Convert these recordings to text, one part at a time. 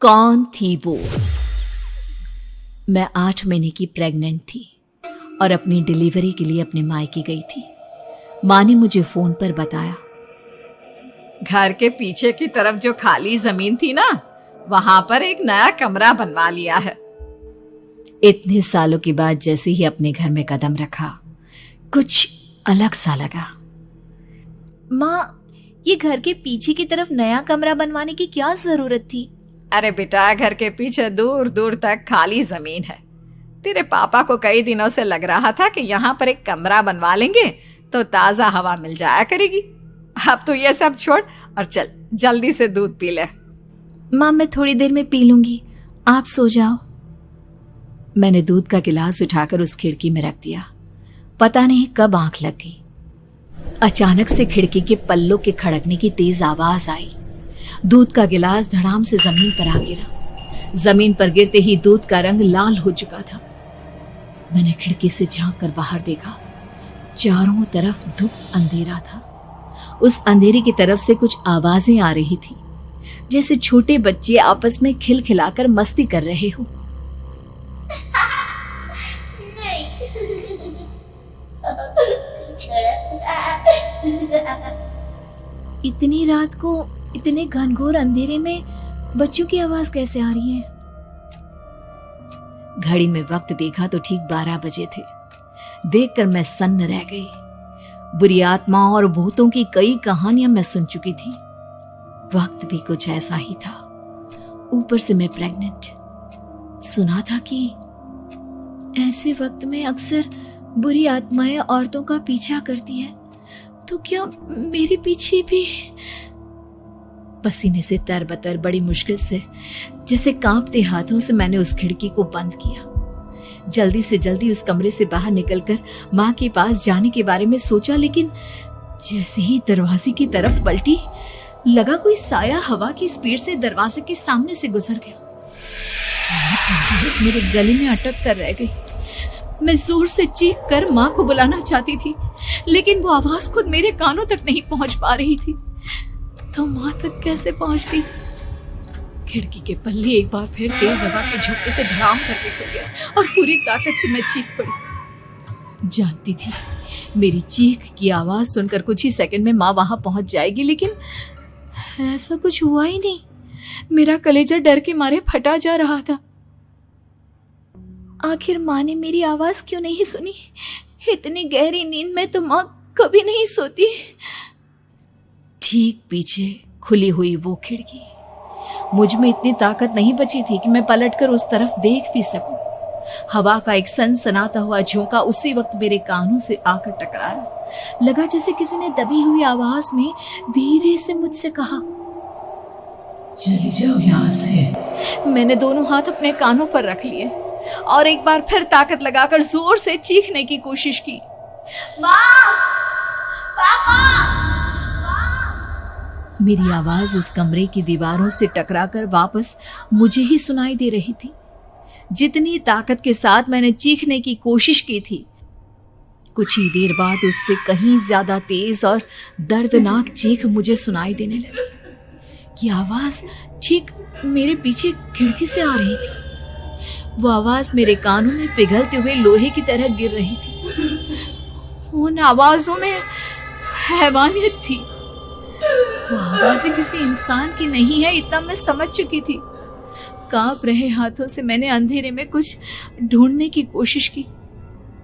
कौन थी वो? मैं 8 महीने की प्रेग्नेंट थी और अपनी डिलीवरी के लिए अपने मायके गई थी। माँ ने मुझे फोन पर बताया, घर के पीछे की तरफ जो खाली जमीन थी ना, वहां पर एक नया कमरा बनवा लिया है। इतने सालों के बाद जैसे ही अपने घर में कदम रखा, कुछ अलग सा लगा। माँ, ये घर के पीछे की तरफ नया कमरा बनवाने की क्या जरूरत थी? अरे बेटा, घर के पीछे दूर दूर तक खाली जमीन है। तेरे पापा को कई दिनों से लग रहा था कि यहाँ पर एक कमरा बनवा लेंगे तो ताजा हवा मिल जाया करेगी। अब तो ये सब छोड़ और चल जल्दी से दूध पी ले। माँ, मैं थोड़ी देर में पी लूंगी, आप सो जाओ। मैंने दूध का गिलास उठाकर उस खिड़की में रख दिया। पता नहीं कब आंख लग गई। अचानक से खिड़की के पल्लों के खड़कने की तेज आवाज आई। दूध का गिलास धड़ाम से जमीन पर आ गिरा। जमीन पर गिरते ही दूध का रंग लाल हो चुका था। मैंने खिड़की से झांक कर बाहर देखा। चारों तरफ धूप अंधेरा था। उस अंधेरे की तरफ से कुछ आवाजें आ रही थी, जैसे छोटे बच्चे आपस में खिलखिलाकर मस्ती कर रहे हो। इतनी रात को इतने घनघोर अंधेरे में बच्चों की आवाज कैसे आ रही है? घड़ी में वक्त देखा तो ठीक 12 बजे थे। देखकर मैं सन्न रह गई। बुरी आत्माओं और भूतों की कई कहानियां मैं सुन चुकी थी। वक्त भी कुछ ऐसा ही था। ऊपर से मैं प्रेग्नेंट। सुना था कि ऐसे वक्त में अक्सर बुरी आत्माएं औरतों का पीछा करती है, तो क्या मेरे पीछे भी? पसीने से तरबतर बड़ी मुश्किल से, जैसे कांपते हाथों से मैंने उस खिड़की को बंद किया। जल्दी से जल्दी उस कमरे से बाहर निकलकर माँ के पास जाने के बारे में सोचा, लेकिन जैसे ही दरवाजे की तरफ पलटी, लगा कोई साया हवा की स्पीड से दरवाजे के सामने से गुजर गया। मेरे गले में अटक कर रह गई। मैं जोर से चीख कर माँ को बुलाना चाहती थी, लेकिन वो आवाज खुद मेरे कानों तक नहीं पहुंच पा रही थी। तो माँ तक कैसे पहुंचती? खिड़की के पल्ले एक बार फिर तेज हवा के झोंके से धड़ाम करके खुल गया और पूरी ताकत से मैं चीख पड़ी। जानती थी मेरी चीख की आवाज सुनकर कुछ ही सेकंड में माँ वहां पहुंच जाएगी, लेकिन ऐसा कुछ हुआ ही नहीं। मेरा कलेजा डर के मारे फटा जा रहा था। आखिर माँ ने मेरी आवाज क्यों नहीं सुनी? इतनी गहरी नींद में तो माँ कभी नहीं सोती। ठीक पीछे खुली हुई वो खिड़की। मुझ में इतनी ताकत नहीं बची थी कि मैं पलटकर उस तरफ देख भी सकूं। हवा का एक सनसनाता हुआ झोंका उसी वक्त मेरे कानों से आकर टकराया। लगा जैसे किसी ने दबी हुई आवाज में धीरे से मुझसे कहा, चली जाओ यहाँ से। मैंने दोनों हाथ अपने कानों पर रख लिए और एक बार फिर ताकत लगाकर जोर से चीखने की कोशिश की। माँ! पापा! मेरी आवाज उस कमरे की दीवारों से टकराकर वापस मुझे ही सुनाई दे रही थी। जितनी ताकत के साथ मैंने चीखने की कोशिश की थी, कुछ ही देर बाद उससे कहीं ज्यादा तेज और दर्दनाक चीख मुझे सुनाई देने लगी। कि आवाज ठीक मेरे पीछे खिड़की से आ रही थी। वो आवाज मेरे कानों में पिघलते हुए लोहे की तरह गिर रही थी। उन आवाजों में हैवानियत थी। वो आवाजें किसी इंसान की नहीं है, इतना मैं समझ चुकी थी। कांप रहे हाथों से मैंने अंधेरे में कुछ ढूंढने की कोशिश की।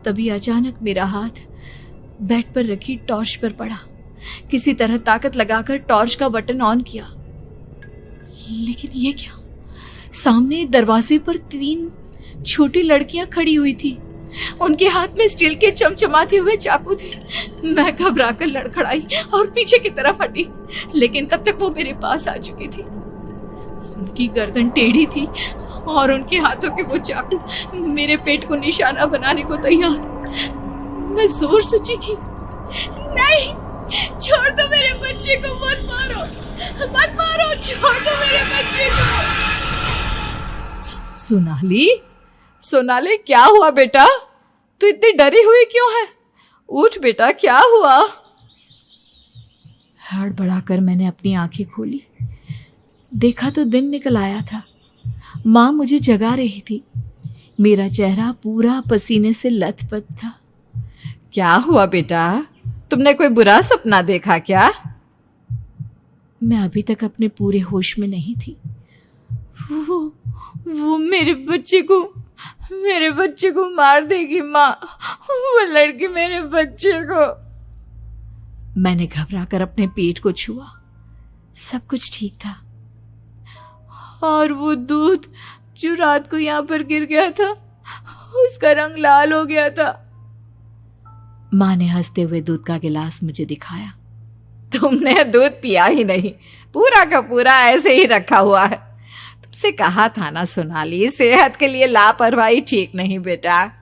तभी अचानक मेरा हाथ बेड पर रखी टॉर्च पर पड़ा। किसी तरह ताकत लगाकर टॉर्च का बटन ऑन किया, लेकिन ये क्या? सामने दरवाजे पर 3 छोटी लड़कियां खड़ी हुई थी। उनके हाथ में स्टील के चमचमाते हुए चाकू थे। मैं घबराकर लड़खड़ाई और पीछे की तरफ हटी, लेकिन तब तक वो मेरे पास आ चुकी थी। उनकी गर्दन टेढ़ी थी और उनके हाथों के वो चाकू मेरे पेट को निशाना बनाने को तैयार। मैं जोर से चीखी, नहीं, छोड़ दो मेरे बच्चे को, मत मारो, मत मारो, छोड़ दो मेरे बच्चे को। सोनाली, क्या हुआ बेटा? तू इतनी डरी हुई क्यों है? उठ बेटा, क्या हुआ? हड़बड़ाकर मैंने अपनी आंखें खोली। देखा तो दिन निकल आया था। माँ मुझे जगा रही थी। मेरा चेहरा पूरा पसीने से लथपथ था। क्या हुआ बेटा, तुमने कोई बुरा सपना देखा क्या? मैं अभी तक अपने पूरे होश में नहीं थी। वो मेरे बच्चे को मार देगी माँ। वो लड़की मेरे बच्चे को। मैंने घबराकर अपने पेट को छुआ। सब कुछ ठीक था। और वो दूध जो रात को यहाँ पर गिर गया था, उसका रंग लाल हो गया था। माँ ने हंसते हुए दूध का गिलास मुझे दिखाया। तुमने दूध पिया ही नहीं, पूरा का पूरा ऐसे ही रखा हुआ है। तुमसे कहा था ना सोनाली, सेहत के लिए लापरवाही ठीक नहीं बेटा।